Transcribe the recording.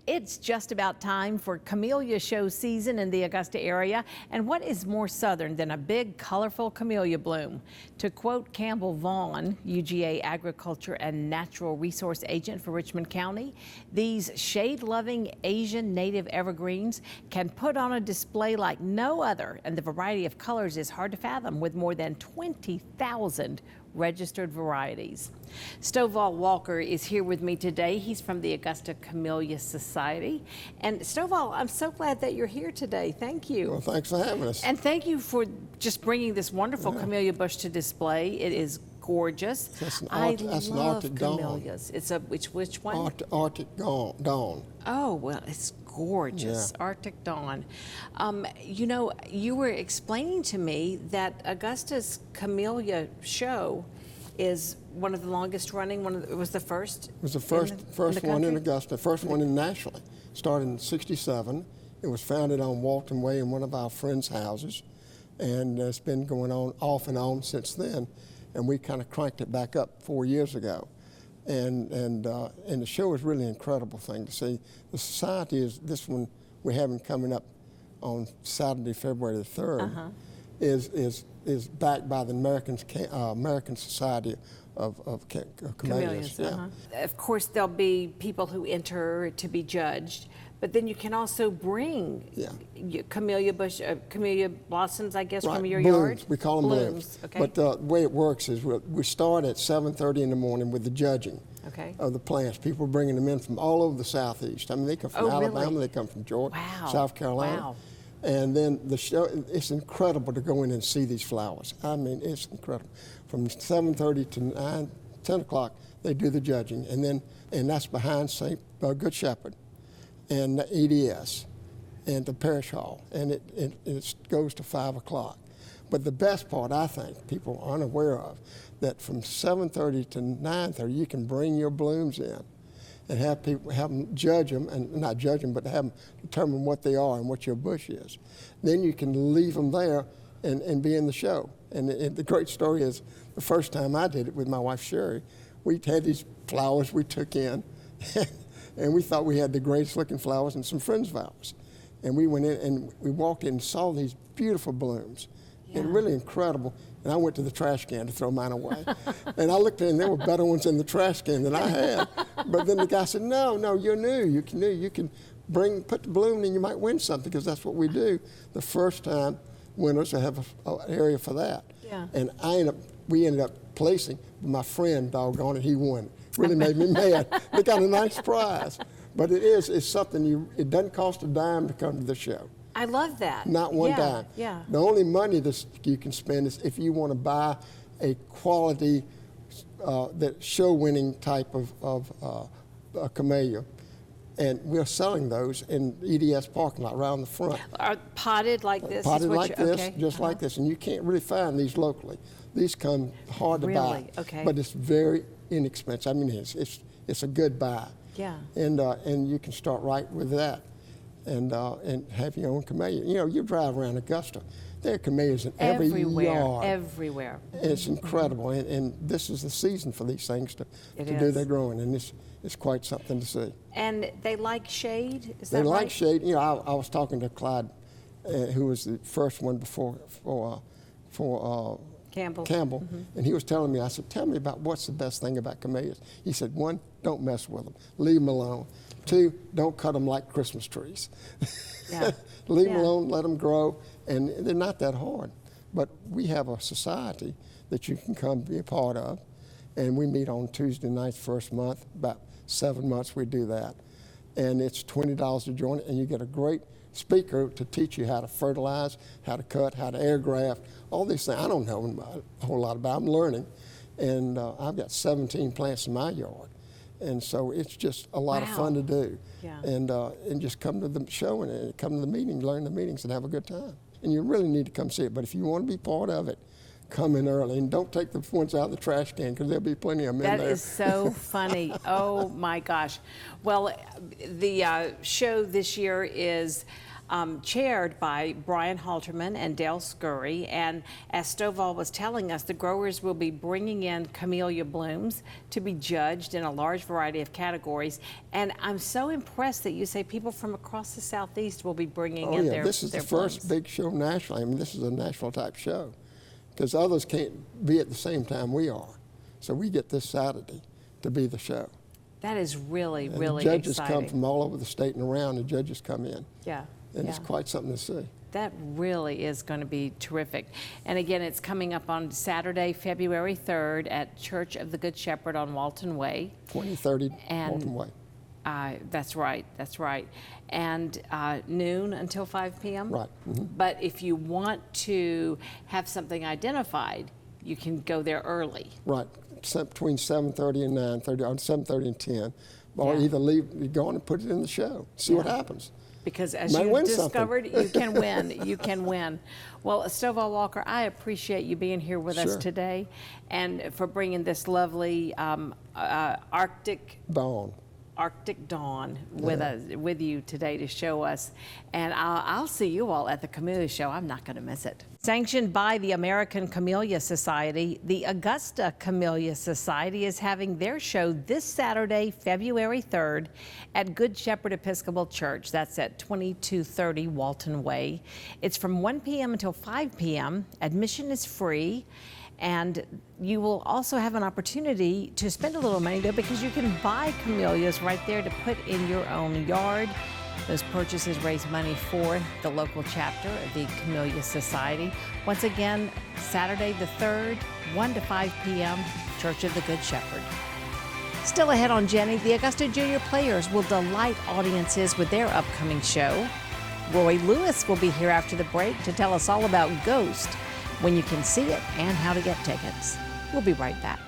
It's just about time for camellia show season in the Augusta area. And what is more southern than a big, colorful camellia bloom? To quote Campbell Vaughn, UGA Agriculture and Natural Resource Agent for Richmond County, these shade-loving Asian native evergreens can put on a display like no other, and the variety of colors is hard to fathom with more than 20,000 registered varieties. Stovall Walker is here with me today. He's from the Augusta Camellia Society. And Stovall, I'm so glad that you're here today. Thank you. Well, thanks for having us. And thank you for just bringing this wonderful camellia bush to display. It is gorgeous. That's an love Arctic camellias. Dawn. It's a which one? Arctic Dawn. Oh, well, it's gorgeous. Yeah. Arctic Dawn. You know, you were explaining to me that Augusta's Camellia show is one of the longest running. It was the first. It was the first one in Augusta, first one nationally. Started in '67. It was founded on Walton Way in one of our friends' houses, and it's been going on off and on since then. And we kind of cranked it back up 4 years ago. And the show is really an incredible thing to see. The society is, this one we're having coming up on Saturday, February the 3rd, is backed by the American Society of Camellias. Yeah. Of course, there'll be people who enter to be judged, but then you can also bring camellia blossoms, I guess, from your yard. We call them blooms. Okay. But the way it works is we start at 7:30 in the morning with the judging of the plants. People are bringing them in from all over the southeast. I mean, they come from Alabama, really? they come from Georgia, Wow. South Carolina. Wow. And then the show, it's incredible to go in and see these flowers. I mean, it's incredible. From 7:30 to 10 o'clock, they do the judging. And that's behind St. Good Shepherd and the EDS and the Parish Hall. And it goes to 5 o'clock. But the best part, I think, people aren't aware of, that from 7:30 to 9:30, you can bring your blooms in and have them judge them, and not judge them, but have them determine what they are and what your bush is. Then you can leave them there and be in the show. And the great story is, the first time I did it with my wife Sherry, we had these flowers we took in, and we thought we had the greatest looking flowers and some friends of ours. And we went in and we walked in and saw these beautiful blooms. And really incredible. And I went to the trash can to throw mine away. And I looked in, and there were better ones in the trash can than I had. But then the guy said, no, you're new. You can put the bloom in, you might win something, because that's what we do. The first time winners have an area for that. Yeah. And we ended up placing, my friend, doggone it, he won. Really made me mad. They got a nice prize. But it's something, it doesn't cost a dime to come to the show. I love that. Not one dime. Yeah. The only money that you can spend is if you want to buy a quality, that show-winning type of camellia. And we're selling those in EDS parking lot around the front. Are potted like this? Potted like this, just like this. And you can't really find these locally. These come hard to buy. Okay. But it's very inexpensive. I mean, it's a good buy. Yeah. And you can start right with that. And have your own camellia. You know, you drive around Augusta, there are camellias in every yard. Everywhere. It's incredible, and this is the season for these things to do their growing, and it's quite something to see. And they like shade, is that right? They right? like shade. You know, I was talking to Clyde, who was the first one for Campbell, and he was telling me, I said, tell me about what's the best thing about camellias. He said, 1, don't mess with them. Leave them alone. 2, don't cut them like Christmas trees. Leave them alone, let them grow, and they're not that hard. But we have a society that you can come be a part of, and we meet on Tuesday nights, first month, about 7 months we do that. And it's $20 to join, and you get a great speaker to teach you how to fertilize, how to cut, how to air graft, all these things. I don't know a whole lot about. I'm learning, and I've got 17 plants in my yard, and so it's just a lot of fun to do. Yeah. And just come to the show and come to the meeting, learn the meetings, and have a good time. And you really need to come see it. But if you want to be part of it, come in early, and don't take the ones out of the trash can, because there'll be plenty of them in there. That is so funny. Oh my gosh. Well, the show this year is chaired by Brian Halterman and Dale Scurry. And as Stovall was telling us, the growers will be bringing in camellia blooms to be judged in a large variety of categories. And I'm so impressed that you say people from across the Southeast will be bringing in their This is the blooms. first big show nationally. I mean, this is a national type show because others can't be at the same time we are. So we get this Saturday to be the show. That is really, And really the judges exciting. come from all over the state and around. The judges come in. Yeah. And yeah. it's quite something to see. That really is going to be terrific. And again, it's coming up on Saturday, February 3rd at Church of the Good Shepherd on Walton Way. 2030 And Walton Way. That's right, that's right. And noon until 5 p.m.? Right. Mm-hmm. But if you want to have something identified, you can go there early. Right. Between 7:30 and 9:30, or 7:30 and 10. Or Yeah. either you go on and put it in the show. See what Yeah. happens. Because as Might you've win something. discovered, you can win. You can win. Well, Stovall Walker, I appreciate you being here with us Sure. today and for bringing this lovely Arctic dawn with you today to show us. And I'll see you all at the Camellia Show. I'm not going to miss it. Sanctioned by the American Camellia Society, the Augusta Camellia Society is having their show this Saturday, February 3rd at Good Shepherd Episcopal Church. That's at 2230 Walton Way. It's from 1 p.m. until 5 p.m. Admission is free. And you will also have an opportunity to spend a little money there because you can buy camellias right there to put in your own yard. Those purchases raise money for the local chapter of the Camellia Society. Once again, Saturday the 3rd, 1 to 5 p.m., Church of the Good Shepherd. Still ahead on Jenny, the Augusta Junior Players will delight audiences with their upcoming show. Roy Lewis will be here after the break to tell us all about Ghost, when you can see it, and how to get tickets. We'll be right back.